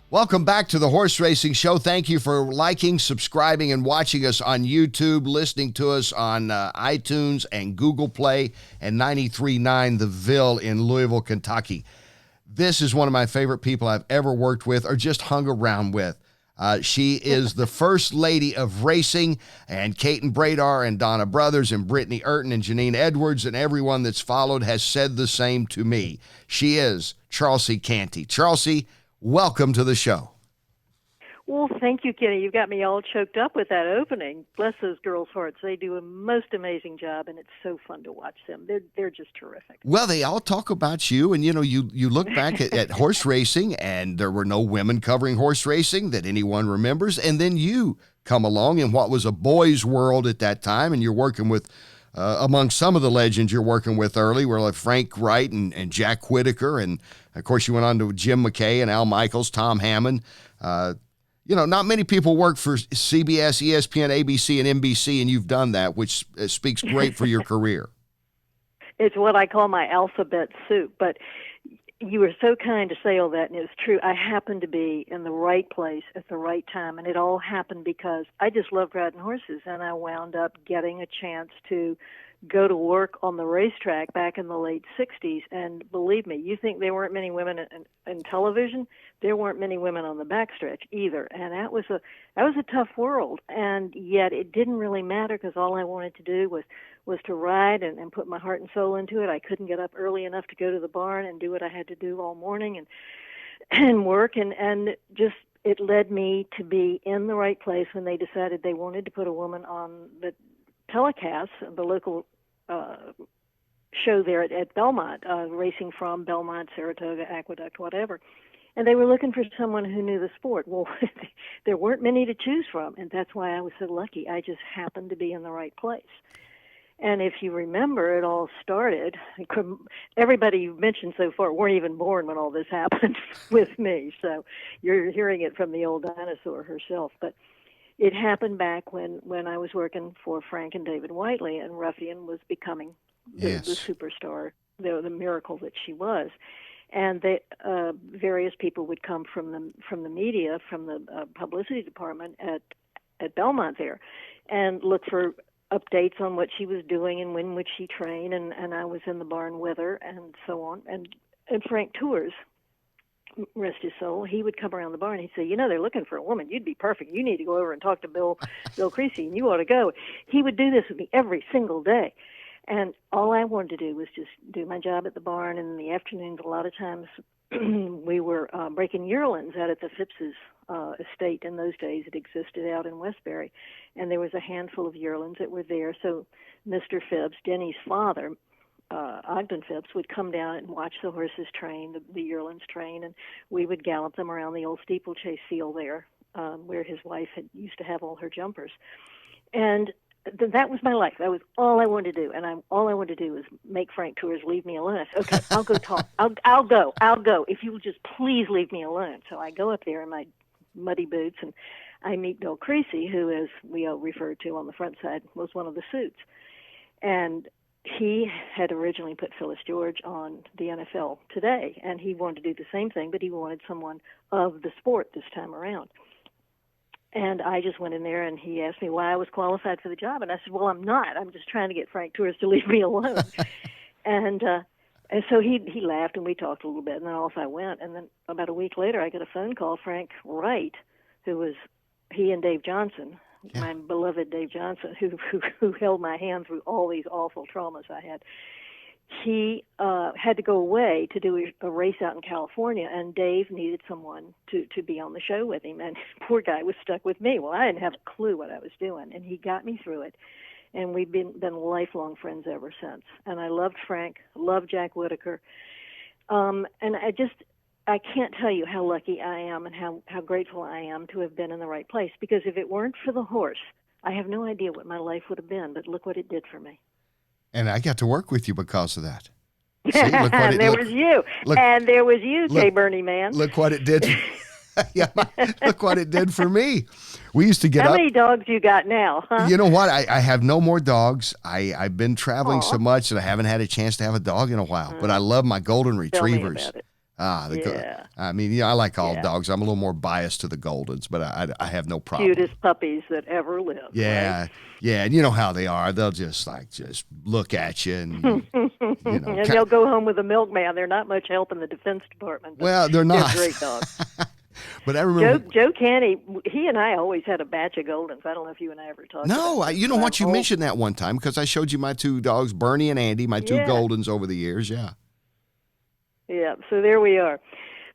Welcome back to the Horse Racing Show. Thank you for liking, subscribing, and watching us on YouTube, listening to us on iTunes and Google Play and 93.9 The Ville in Louisville, Kentucky. This is one of my favorite people I've ever worked with or just hung around with. She is the first lady of racing, and Caton Bredar and Donna Brothers and Britney Eurton and Jeannine Edwards and everyone that's followed has said the same to me. She is Charlsie Cantey. Charlsie, welcome to the show. Well, thank you, Kenny. You've got me all choked up with that opening. Bless those girls' hearts. They do a most amazing job, and it's so fun to watch them. They're just terrific. Well, they all talk about you, and, you look back at horse racing, and there were no women covering horse racing that anyone remembers, and then you come along in what was a boys' world at that time, and you're working with, among some of the legends you're working with early, were like Frank Wright and Jack Whitaker, and, of course, you went on to Jim McKay and Al Michaels, Tom Hammond. Not many people work for CBS, ESPN, ABC, and NBC, and you've done that, which speaks great for your career. It's what I call my alphabet soup, but you were so kind to say all that, and it's true. I happened to be in the right place at the right time, and it all happened because I just loved riding horses, and I wound up getting a chance to go to work on the racetrack back in the late 60s, and believe me, you think there weren't many women in television? There weren't many women on the backstretch either, and that was a tough world, and yet it didn't really matter because all I wanted to do was to ride and put my heart and soul into it. I couldn't get up early enough to go to the barn and do what I had to do all morning and work, and just it led me to be in the right place when they decided they wanted to put a woman on the telecast, the local show there at Belmont, racing from Belmont, Saratoga, Aqueduct, whatever. And they were looking for someone who knew the sport. Well, there weren't many to choose from, and that's why I was so lucky. I just happened to be in the right place. And if you remember, it all started, everybody you've mentioned so far weren't even born when all this happened with me. So you're hearing it from the old dinosaur herself. But it happened back when I was working for Frank and David Whiteley, and Ruffian was becoming the superstar, the miracle that she was. And various people would come from the media, from the publicity department at Belmont there, and look for updates on what she was doing and when would she train, and I was in the barn with her and so on. And Frank Tours, rest his soul, he would come around the barn and he'd say, they're looking for a woman. You'd be perfect. You need to go over and talk to Bill Creasy, and you ought to go. He would do this with me every single day. And all I wanted to do was just do my job at the barn, and in the afternoons, a lot of times we were breaking yearlings out at the Phipps's estate. In those days, it existed out in Westbury, and there was a handful of yearlings that were there. So Mr. Phipps, Denny's father, Ogden Phipps, would come down and watch the horses train, the yearlings train, and we would gallop them around the old steeplechase field there, where his wife used to have all her jumpers. And that was my life. That was all I wanted to do, and all I wanted to do was make Frank Tours leave me alone. I said, okay, I'll go talk. I'll go. If you will just please leave me alone. So I go up there in my muddy boots, and I meet Bill Creasy, who, as we all referred to on the front side, was one of the suits. And he had originally put Phyllis George on the NFL Today, and he wanted to do the same thing, but he wanted someone of the sport this time around. And I just went in there, and he asked me why I was qualified for the job. And I said, well, I'm not. I'm just trying to get Frank Tours to leave me alone. and so he laughed, and we talked a little bit, and then off I went. And then about a week later, I got a phone call. Frank Wright, he and Dave Johnson, my beloved Dave Johnson, who held my hand through all these awful traumas I had. He had to go away to do a race out in California, and Dave needed someone to be on the show with him, and poor guy was stuck with me. Well, I didn't have a clue what I was doing, and he got me through it, and we've been lifelong friends ever since. And I loved Frank, loved Jack Whitaker, and I can't tell you how lucky I am and how grateful I am to have been in the right place, because if it weren't for the horse, I have no idea what my life would have been, but look what it did for me. And I got to work with you because of that. See, and there was you, J. Bernie man. Look what it did. Look what it did for me. We used to get How many dogs you got now, huh? You know what? I have no more dogs. I've been traveling so much that I haven't had a chance to have a dog in a while. But I love my golden retrievers. Yeah. I mean, yeah, I like all Yeah. dogs. I'm a little more biased to the Goldens, but I have no problem. Cutest puppies that ever lived. Yeah, Right? yeah, and you know how they are. They'll just look at you, and And they'll go home with a milkman. They're not much help in the Defense Department. But well, they're not. They're great dogs. But I remember Joe Cantey, he and I always had a batch of Goldens. I don't know if you and I ever talked No, about you know what? You mentioned that one time because I showed you my two dogs, Bernie and Andy, my two Yeah. Goldens over the years. Yeah. Yeah, so there we are.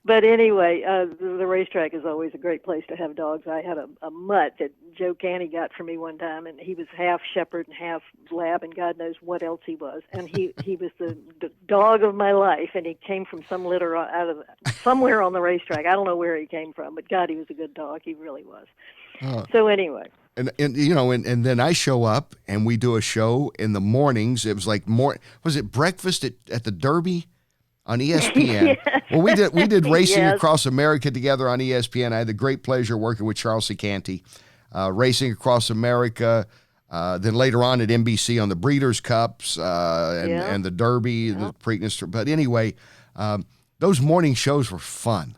But anyway, the racetrack is always a great place to have dogs. I had a mutt that Joe Cantey got for me one time, and he was half shepherd and half lab, and God knows what else he was. And he was the dog of my life, and he came from some litter out of somewhere on the racetrack. I don't know where he came from, but God, he was a good dog. He really was. So anyway. And then I show up and we do a show in the mornings. It was like was it breakfast at the Derby on ESPN? Yes. Well, we did Racing Yes. Across America together on ESPN. I had the great pleasure working with Charlsie Cantey, Racing Across America. Then later on at NBC on the Breeders' Cups and the Derby and the Preakness. But anyway, those morning shows were fun.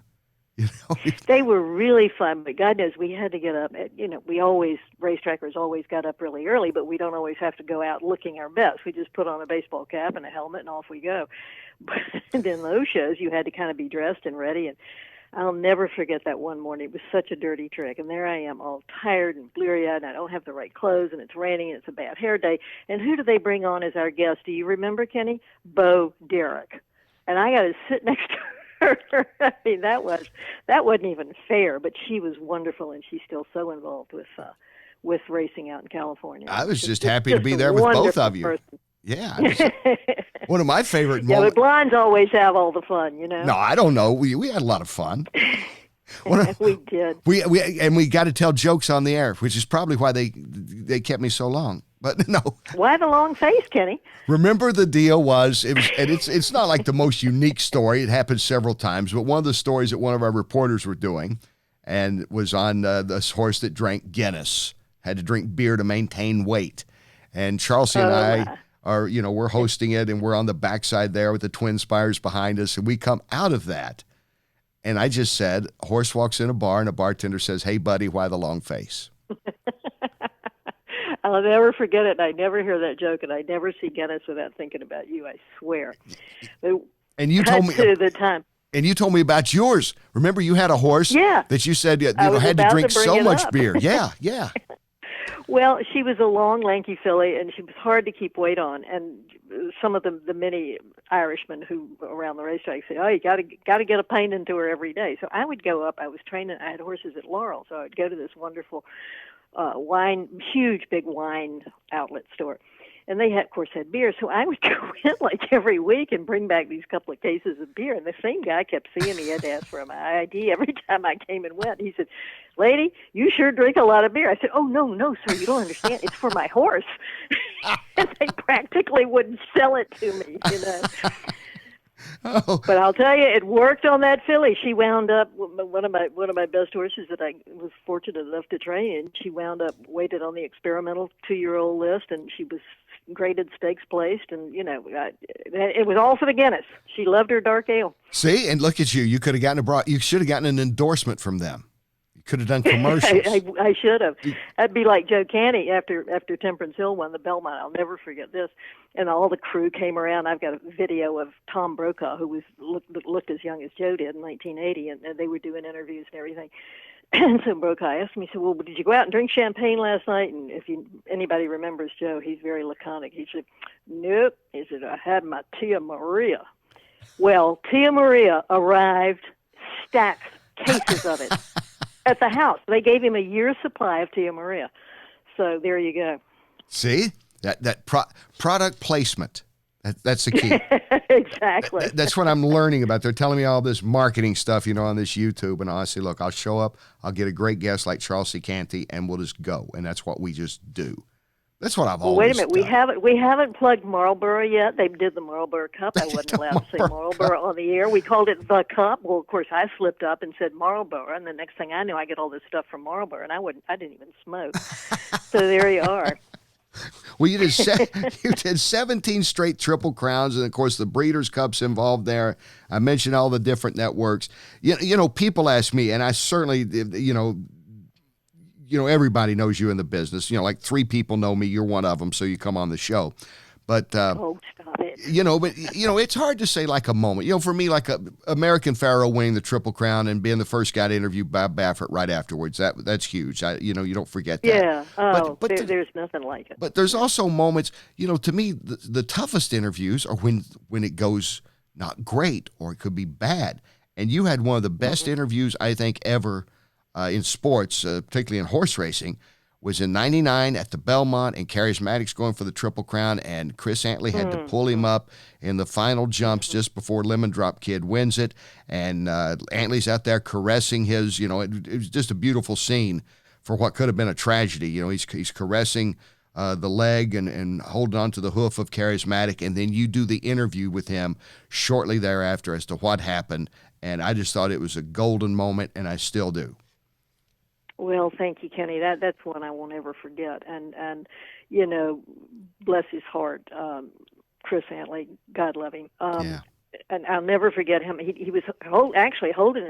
You know, they were really fun, but God knows we had to get up. Racetrackers always got up really early, but we don't always have to go out looking our best. We just put on a baseball cap and a helmet and off we go. But then those shows, you had to kind of be dressed and ready. And I'll never forget that one morning. It was such a dirty trick. And there I am all tired and bleary-eyed, and I don't have the right clothes, and it's raining, and it's a bad hair day. And who do they bring on as our guest? Do you remember, Kenny? Bo Derek. And I got to sit next to her. I mean, that wasn't even fair, but she was wonderful, and she's still so involved with racing out in California. I was just happy to be there with both of you. Person. Yeah, one of my favorite Yeah, moments. but blondes always have all the fun, you know. No, I don't know. We had a lot of fun. We did. We got to tell jokes on the air, which is probably why they kept me so long. But no. Why the long face, Kenny? Remember the deal was, and it's not like the most unique story. It happened several times, but one of the stories that one of our reporters were doing, and was on this horse that drank Guinness, had to drink beer to maintain weight. And Charlsie and I are, we're hosting it, and we're on the backside there with the Twin Spires behind us, and we come out of that. And I just said, horse walks in a bar, and a bartender says, "Hey, buddy, why the long face?" I'll never forget it. I never hear that joke, and I never see Guinness without thinking about you. I swear. And you told me the time. And you told me about yours. Remember, you had a horse that you said had to drink so much beer. Yeah, yeah. Well, she was a long, lanky filly, and she was hard to keep weight on. And some of the many Irishmen who around the racetrack say, "Oh, you got to get a pint into her every day." So I would go up. I was training. I had horses at Laurel, so I would go to this wonderful huge big wine outlet store. And they of course had beer, so I would go in like every week and bring back these couple of cases of beer. And the same guy kept seeing me. He had to ask for my ID every time I came and went. He said, "Lady, you sure drink a lot of beer." I said, "Oh, no, sir, you don't understand. It's for my horse." And they practically wouldn't sell it to me, Oh. But I'll tell you, it worked on that filly. She wound up one of my best horses that I was fortunate enough to train. She wound up weighted on the experimental 2-year-old list, and she was graded stakes placed, and it was all for the Guinness. She loved her dark ale. See, and look at you. You could have you should have gotten an endorsement from them. You could have done commercials. I should have. That'd be like Joe Cantey after Temperance Hill won the Belmont. I'll never forget this. And all the crew came around. I've got a video of Tom Brokaw, who looked as young as Joe did in 1980, and they were doing interviews and everything. And so Brokaw asked me, he said, "Well, did you go out and drink champagne last night?" And if anybody remembers Joe, he's very laconic. He said, "Nope." He said, "I had my Tia Maria." Well, Tia Maria arrived, stacked cases of it at the house. They gave him a year's supply of Tia Maria. So there you go. See? That product placement. That's the key. Exactly. That's what I'm learning about. They're telling me all this marketing stuff, on this YouTube. And I say, look, I'll show up. I'll get a great guest like Charlsie Cantey, and we'll just go. And that's what we just do. That's what I've always Wait a minute. done. We haven't plugged Marlboro yet. They did the Marlboro Cup. I wasn't allowed to say Marlboro on the air. We called it the Cup. Well, of course, I slipped up and said Marlboro, and the next thing I knew, I get all this stuff from Marlboro, and I didn't even smoke. So there you are. Well, you did 17 straight Triple Crowns, and of course the Breeders' Cup's involved there. I mentioned all the different networks. People ask me, and I certainly, everybody knows you in the business. Like 3 people know me. You're one of them, so you come on the show. But oh, stop it. It's hard to say like a moment. For me, like American Pharaoh winning the Triple Crown and being the first guy to interview Bob Baffert right afterwards. That's huge. You don't forget that. Yeah. Oh, but there's nothing like it. But there's also moments. To me, the toughest interviews are when it goes not great or it could be bad. And you had one of the best interviews I think ever in sports, particularly in horse racing. Was in 99 at the Belmont, and Charismatic's going for the Triple Crown, and Chris Antley had to pull him up in the final jumps just before Lemon Drop Kid wins it, and Antley's out there caressing his, it was just a beautiful scene for what could have been a tragedy. He's caressing the leg and holding on to the hoof of Charismatic, and then you do the interview with him shortly thereafter as to what happened, and I just thought it was a golden moment, and I still do. Well, thank you, Kenny. That's one I won't ever forget. And bless his heart, Chris Antley, God love him. And I'll never forget him. He was actually holding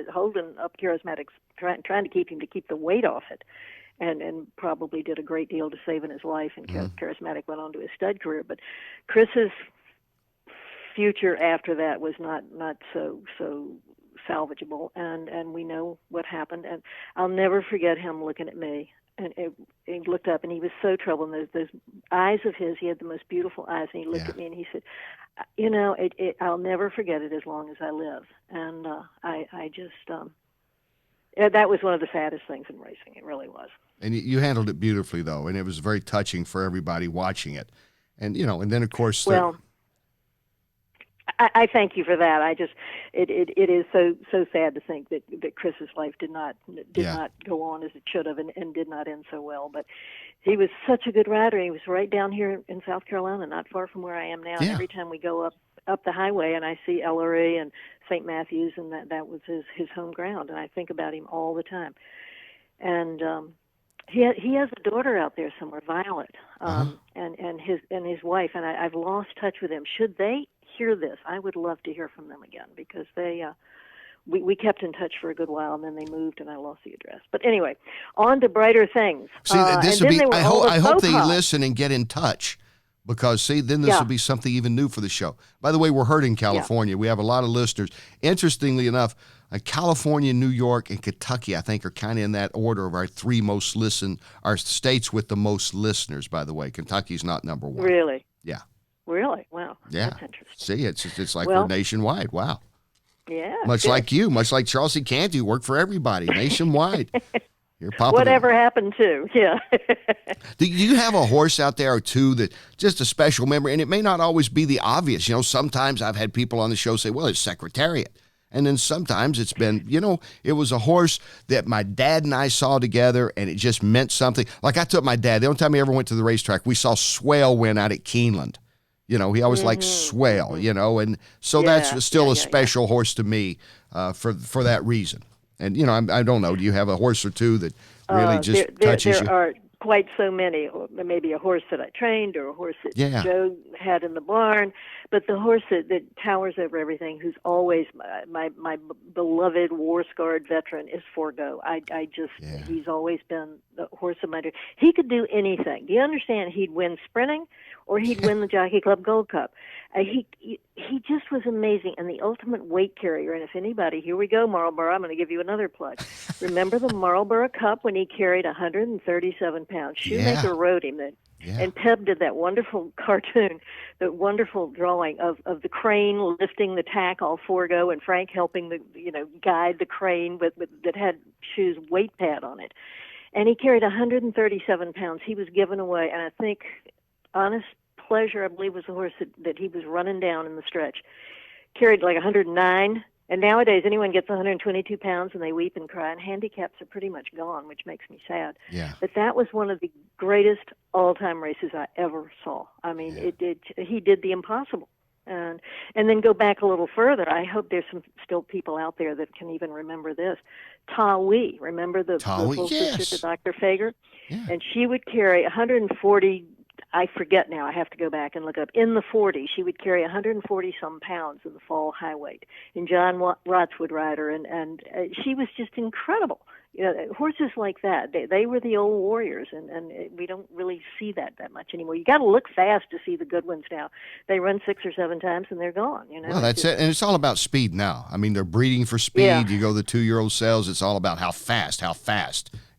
up Charismatic's, trying to keep the weight off it, and probably did a great deal to saving his life. And Charismatic went on to his stud career. But Chris's future after that was not so salvageable, and we know what happened. And I'll never forget him looking at me, and he looked up, and he was so troubled. And those eyes of his, he had the most beautiful eyes, and he looked at me and he said, I'll never forget it as long as I live. And I just that was one of the saddest things in racing. It really was. And you handled it beautifully, though, and it was very touching for everybody watching it. And and then of course, I thank you for that. It is so sad to think that Chris's life did not go on as it should have, and did not end so well. But he was such a good rider. He was right down here in South Carolina, not far from where I am now. Yeah. And every time we go up the highway and I see Ellery and St. Matthews, and that was his home ground, and I think about him all the time. And he has a daughter out there somewhere, Violet, and his wife, and I've lost touch with them. Should they hear this, I would love to hear from them again, because we kept in touch for a good while, and then they moved, and I lost the address. But anyway, on to brighter things. See, this would be. I hope they listen and get in touch, because then this will be something even new for the show. By the way, we're heard in California. We have a lot of listeners. Interestingly enough, California, New York, and Kentucky, I think, are kind of in that order of our 3 most our states with the most listeners. By the way, Kentucky's not number 1. Really? Yeah. Really? Wow. Yeah. That's interesting. See, it's like we're nationwide. Wow. Yeah. Much like Charlsie Cantey, work for everybody nationwide. You're popping. Whatever happened to? Yeah. Do you have a horse out there or two that just a special memory? And it may not always be the obvious. Sometimes I've had people on the show say, "Well, it's Secretariat." And then sometimes it's been, it was a horse that my dad and I saw together, and it just meant something. Like I took my dad. The only time he ever went to the racetrack, we saw Swale win out at Keeneland. He always liked Swale, and so that's still a special horse to me for that reason. And, I don't know, do you have a horse or two that really just touches you? There are quite so many. Maybe a horse that I trained, or a horse that Joe had in the barn. But the horse that towers over everything, who's always my beloved war-scarred veteran, is Forego. He's always been the horse of my dream. He could do anything. Do you understand? He'd win sprinting, or he'd win the Jockey Club Gold Cup. He just was amazing, and the ultimate weight carrier. And if anybody, here we go, Marlboro, I'm going to give you another plug. Remember the Marlboro Cup when he carried 137 pounds? Shoemaker rode him. And Peb did that wonderful cartoon, the wonderful drawing of the crane lifting the tack, all Forego, and Frank helping guide the crane that had Shoe's weight pad on it. And he carried 137 pounds. He was given away, and I think, Honest Pleasure, I believe, was the horse that he was running down in the stretch. Carried like 109. And nowadays, anyone gets 122 pounds and they weep and cry, and handicaps are pretty much gone, which makes me sad. Yeah. But that was one of the greatest all-time races I ever saw. I mean, he did the impossible. And then go back a little further. I hope there's still people out there that can even remember this. Ta Wee, remember the little sister to Dr. Fager? Yeah. And she would carry 140, I forget now. I have to go back and look up. In the 40s, she would carry 140 some pounds in the fall high weight. And John Rotz would ride her, and she was just incredible. You know, horses like that, they were the old warriors, and we don't really see that much anymore. You got to look fast to see the good ones now. They run 6 or 7 times and they're gone. You know. Well, that's it, and it's all about speed now. I mean, they're breeding for speed. Yeah. You go to the 2-year-old sales. It's all about how fast.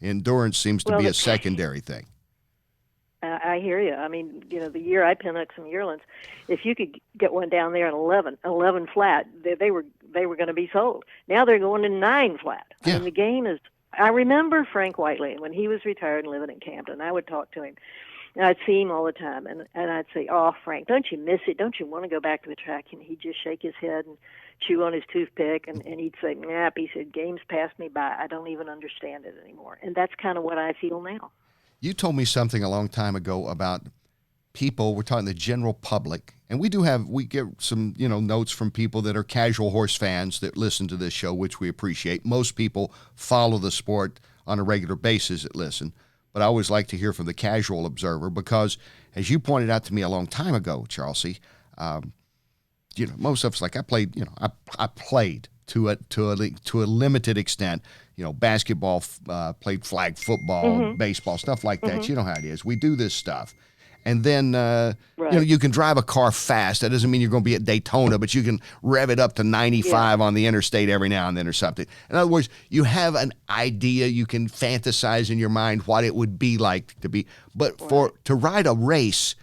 Endurance seems to be a secondary thing. I hear you. I mean, you know, the year I pinhooked some yearlings, if you could get one down there at 11 flat, they were going to be sold. Now they're going to 9 flat. Yeah. I mean, the game is. I remember Frank Whiteley when he was retired and living in Camden. I would talk to him, and I'd see him all the time, and I'd say, "Oh, Frank, don't you miss it? Don't you want to go back to the track?" And he'd just shake his head and chew on his toothpick, and he'd say, "Nah," he said, "Game's passed me by. I don't even understand it anymore." And that's kind of what I feel now. You told me something a long time ago about people. We're talking the general public, and we get some, you know, notes from people that are casual horse fans that listen to this show, which we appreciate. Most people follow the sport on a regular basis that listen, but I always like to hear from the casual observer because, as you pointed out to me a long time ago, Charlsie, you know, most of us, like I played to a limited extent. You know, basketball, played flag football, baseball, stuff like that. You know how it is. We do this stuff. And then, right. You know, you can drive a car fast. That doesn't mean you're going to be at Daytona, but you can rev it up to 95 on the interstate every now and then or something. In other words, you have an idea. You can fantasize in your mind what it would be like to be. But to ride a race,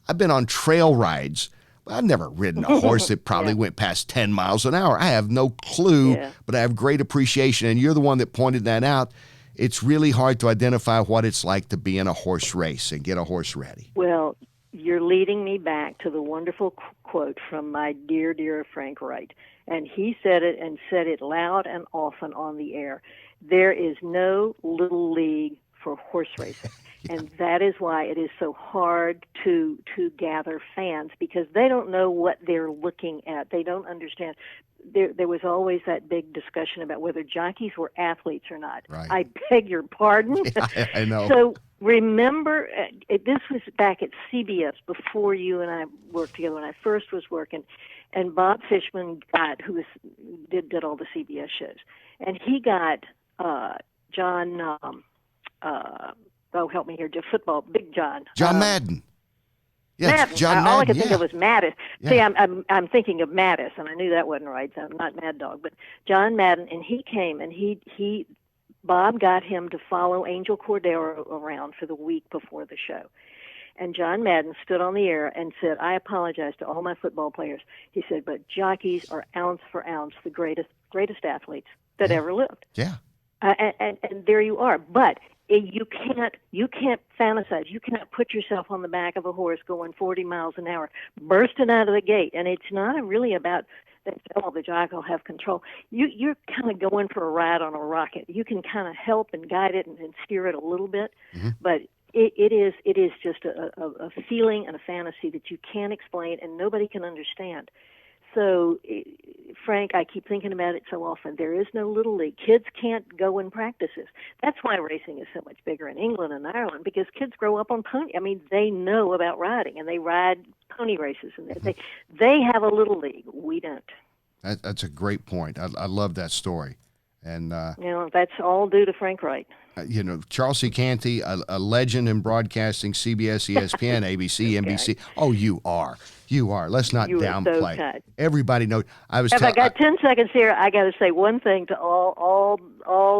I've been on trail rides. I've never ridden a horse that probably went past 10 miles an hour. I have no clue, but I have great appreciation. And you're the one that pointed that out. It's really hard to identify what it's like to be in a horse race and get a horse ready. Well, you're leading me back to the wonderful quote from my dear, dear Frank Wright. And he said it and said it loud and often on the air. There is no little league for horse racing. And that is why it is so hard to gather fans, because they don't know what they're looking at. They don't understand. There was always that big discussion about whether jockeys were athletes or not. Right. I beg your pardon. Yeah, I know. So remember, this was back at CBS before you and I worked together when I first was working, and Bob Fishman did all the CBS shows, and he got John. Help me here, football, Big John. John Madden. Yes, Madden. John Madden. All I could think of was Mattis. Yeah. See, I'm thinking of Mattis, and I knew that wasn't right. So I'm not Mad Dog, but John Madden, and he came, and Bob got him to follow Angel Cordero around for the week before the show. And John Madden stood on the air and said, "I apologize to all my football players." He said, "But jockeys are ounce for ounce the greatest athletes that ever lived." Yeah. And there you are, but you can't fantasize. You cannot put yourself on the back of a horse going 40 miles an hour, bursting out of the gate. And it's not really about that. Oh, the jockey will have control. You're kind of going for a ride on a rocket. You can kind of help and guide it and steer it a little bit, but it is just a feeling and a fantasy that you can't explain and nobody can understand. So, Frank, I keep thinking about it so often. There is no little league. Kids can't go in practices. That's why racing is so much bigger in England and Ireland, because kids grow up on pony. I mean, they know about riding, and they ride pony races, and they have a little league. We don't. That's a great point. I love that story. And that's all due to Frank Wright. Charlsie Cantey, a legend in broadcasting, CBS, ESPN, ABC, NBC. Oh, you are. Let's not downplay. So kind. Everybody knows. I got 10 seconds here. I got to say one thing to all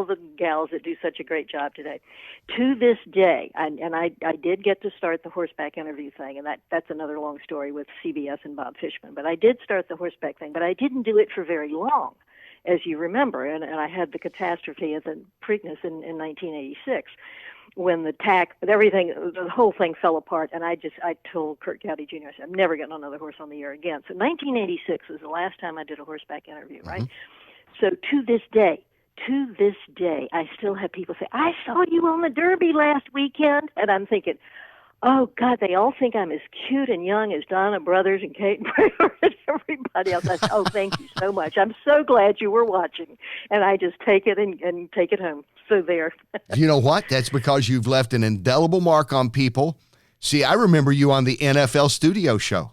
the gals that do such a great job today. To this day, I did get to start the horseback interview thing, and that's another long story with CBS and Bob Fishman. But I did start the horseback thing, but I didn't do it for very long, as you remember, and I had the catastrophe of the Preakness in 1986 when the whole thing fell apart, and I told Kurt Gowdy Jr., I said, I'm never getting another horse on the air again. So 1986 was the last time I did a horseback interview, right? So to this day, I still have people say, I saw you on the Derby last weekend, and I'm thinking, oh, God, they all think I'm as cute and young as Donna Brothers and Caton Bredar and everybody else. I said, oh, thank you so much. I'm so glad you were watching. And I just take it and take it home. So there. You know what? That's because you've left an indelible mark on people. See, I remember you on the NFL studio show.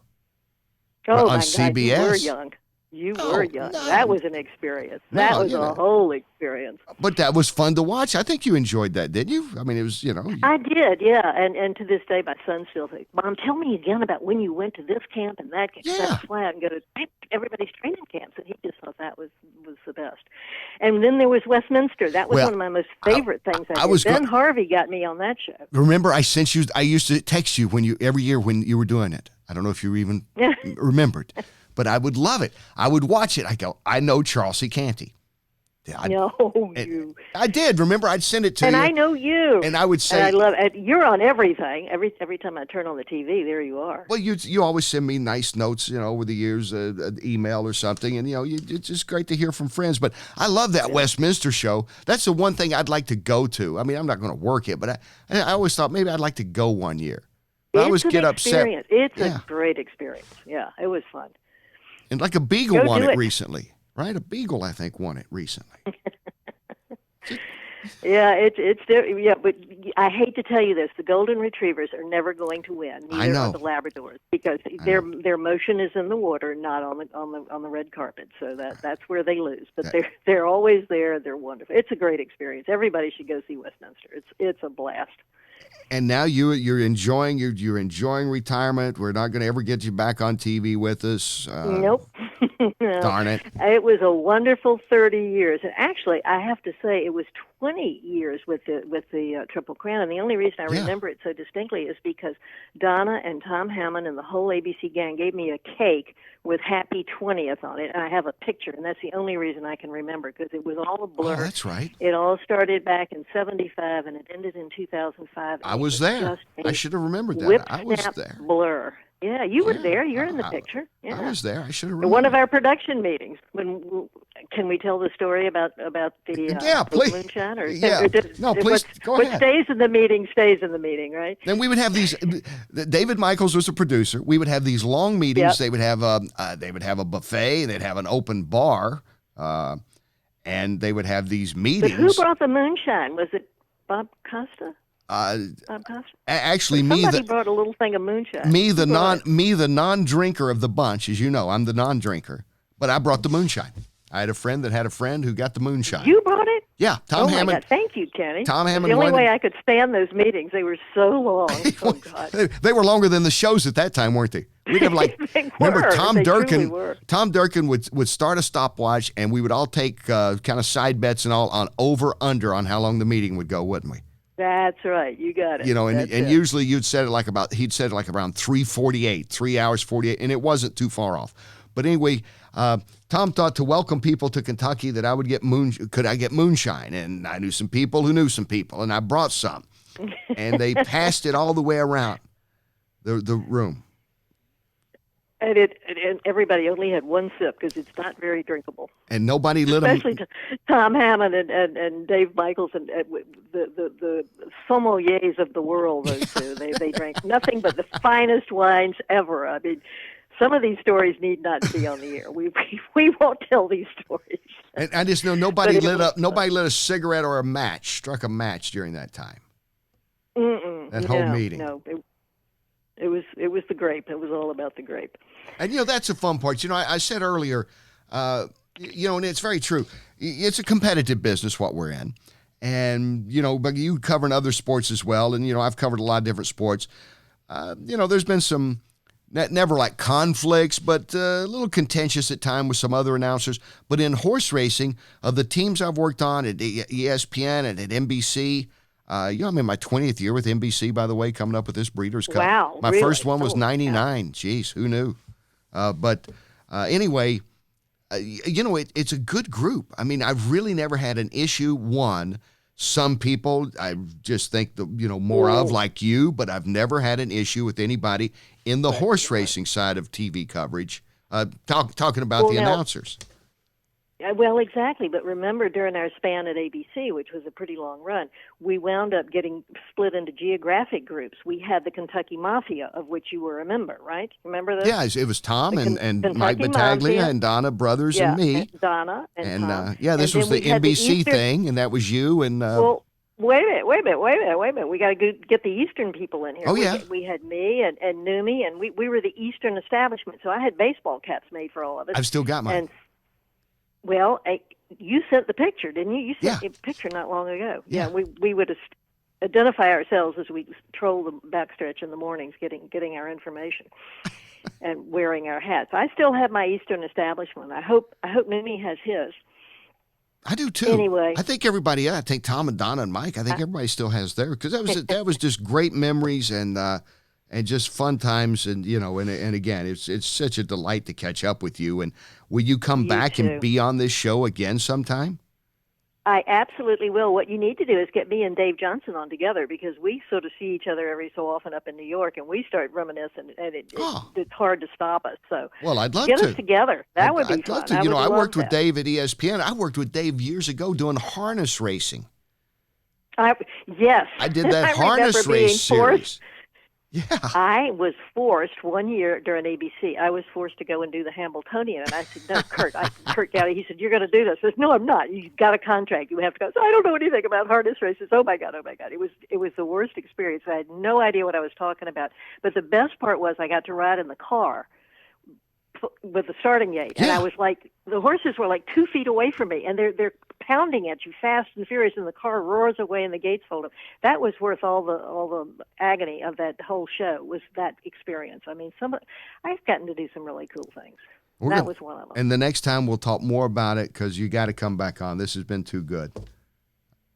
Oh, on my CBS. God, you were young. You were young. No. That was an experience. No, That was a whole experience. But that was fun to watch. I think you enjoyed that, didn't you? I mean, it was, I did, yeah. And to this day, my son still says, Mom, tell me again about when you went to this camp and that camp. Yeah. That's why I can go to everybody's training camps. And he just thought that was the best. And then there was Westminster. That was one of my most favorite things I did. Ben Harvey got me on that show. Remember, I used to text you every year when you were doing it. I don't know if you even remembered. But I would love it. I would watch it. I go, I know Charlsie Cantey. I did. Remember, I'd send it to you. And I know you. And I would say, and I love it. You're on everything. Every time I turn on the TV, there you are. Well, you always send me nice notes, over the years, an email or something. And, it's just great to hear from friends. But I love that Westminster show. That's the one thing I'd like to go to. I mean, I'm not going to work it, but I always thought maybe I'd like to go one year. I always get upset. It's a great experience. Yeah, it was fun. And like a Beagle won it recently, right? A Beagle, I think, won it recently. But I hate to tell you this: the Golden Retrievers are never going to win. Neither are the Labradors, because their motion is in the water, not on the red carpet. So that's where they lose. But they're always there. They're wonderful. It's a great experience. Everybody should go see Westminster. It's a blast. And now you're enjoying retirement. We're not going to ever get you back on TV with us. Nope. No. Darn it. It was a wonderful 30 years. And actually, I have to say, it was 20 years with the Triple Crown. And the only reason I remember it so distinctly is because Donna and Tom Hammond and the whole ABC gang gave me a cake with Happy 20th on it. And I have a picture, and that's the only reason I can remember, because it was all a blur. Oh, that's right. It all started back in 75, and it ended in 2005. I was there. I should have remembered that. I was there. Blur. Yeah, you were there. You're in the picture. Yeah. I was there. I should have remembered. One of our production meetings. Can we tell the story about the please. moonshine? Or, please. Go ahead. What stays in the meeting, right? Then we would have these. David Michaels was a producer. We would have these long meetings. Yep. They would have a buffet. They'd have an open bar, and they would have these meetings. But who brought the moonshine? Was it Bob Costa? Actually, somebody brought a little thing of moonshine. Me, the non-drinker of the bunch, as you know, I'm the non-drinker, but I brought the moonshine. I had a friend that had a friend who got the moonshine. You brought it? Yeah, Tom Hammond. My God. Thank you, Kenny. Tom Hammond. The only way I could stand those meetings, they were so long. Oh God, they were longer than the shows at that time, weren't they? We'd have remember Tom Durkin. Tom Durkin would start a stopwatch, and we would all take kind of side bets and all on over/under on how long the meeting would go, wouldn't we? That's right. You got it. And usually he'd said it like around 3:48, 3 hours 48, and it wasn't too far off. But anyway, Tom thought to welcome people to Kentucky that I would get could I get moonshine? And I knew some people who knew some people, and I brought some. And they passed it all the way around the room. And everybody only had one sip because it's not very drinkable. And nobody lit them. Especially Tom Hammond and Dave Michaels and the sommeliers of the world. Those two, they drank nothing but the finest wines ever. I mean, some of these stories need not be on the air. We won't tell these stories. And I just know nobody lit a cigarette or struck a match during that time. That whole meeting. No. It was the grape. It was all about the grape. And, that's the fun part. I said earlier, and it's very true. It's a competitive business, what we're in. And, but you covering other sports as well. And, I've covered a lot of different sports. There's been some, never like conflicts, but a little contentious at times with some other announcers. But in horse racing, of the teams I've worked on at ESPN and at NBC, I'm in my 20th year with NBC, by the way, coming up with this Breeders' Cup. Wow. My really? first one was 99. Jeez, who knew? But anyway, it's a good group. I mean, I've really never had an issue. Some people I just think more of, like you, but I've never had an issue with anybody in the horse racing side of TV coverage, talking about the announcers. Well, exactly. But remember, during our span at ABC, which was a pretty long run, we wound up getting split into geographic groups. We had the Kentucky Mafia, of which you were a member, right? Remember that? Yeah, it was Tom and Mike Battaglia and Donna Brothers and me. Donna and Tom. This was the NBC thing, and that was you. And Wait a minute. We got to get the Eastern people in here. Oh, yeah. We had me and Numi, and we were the Eastern establishment. So I had baseball caps made for all of us. I've still got mine. And, well, you sent the picture, didn't you? You sent Yeah. a picture not long ago. Yeah. We would identify ourselves as we troll the backstretch in the mornings, getting our information and wearing our hats. I still have my Eastern establishment. I hope Numi has his. I do too. Anyway, I think everybody. I think Tom and Donna and Mike. I think everybody still has theirs because that was just great memories and just fun times and and again it's such a delight to catch up with you. And will you come back and be on this show again sometime? I absolutely will. What you need to do is get me and Dave Johnson on together because we sort of see each other every so often up in New York, and we start reminiscing, and it's hard to stop us. So, well, I'd love to get us together. That would be I'd fun. Love to. I worked with Dave at ESPN. I worked with Dave years ago doing harness racing. Yes, I did that harness race series. Yeah. I was forced one year during ABC. I was forced to go and do the Hambletonian, and I said, "No, Kurt Gowdy." He said, "You're going to do this." I said, "No, I'm not. You've got a contract. You have to go." So I don't know anything about harness races. Oh my God! It was the worst experience. I had no idea what I was talking about. But the best part was I got to ride in the car with the starting gate, and I was like, the horses were like 2 feet away from me, and they're pounding at you fast and furious, and the car roars away, and the gates fold up. That was worth all the agony of that whole show. Was that experience? I mean, I've gotten to do some really cool things. That was one of them. And the next time we'll talk more about it because you got to come back on. This has been too good.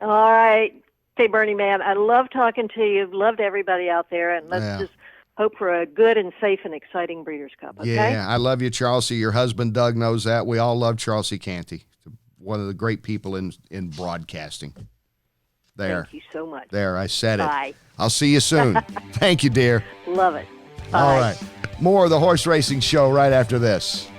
All right, okay, Bernie man, I love talking to you. Loved everybody out there, and let's just hope for a good and safe and exciting Breeders' Cup, okay? Yeah, I love you, Charlsie. Your husband, Doug, knows that. We all love Charlsie Cantey, one of the great people in broadcasting. There. Thank you so much. There, I said it. Bye. I'll see you soon. Thank you, dear. Love it. Bye. All right. More of the Horse Racing Show right after this.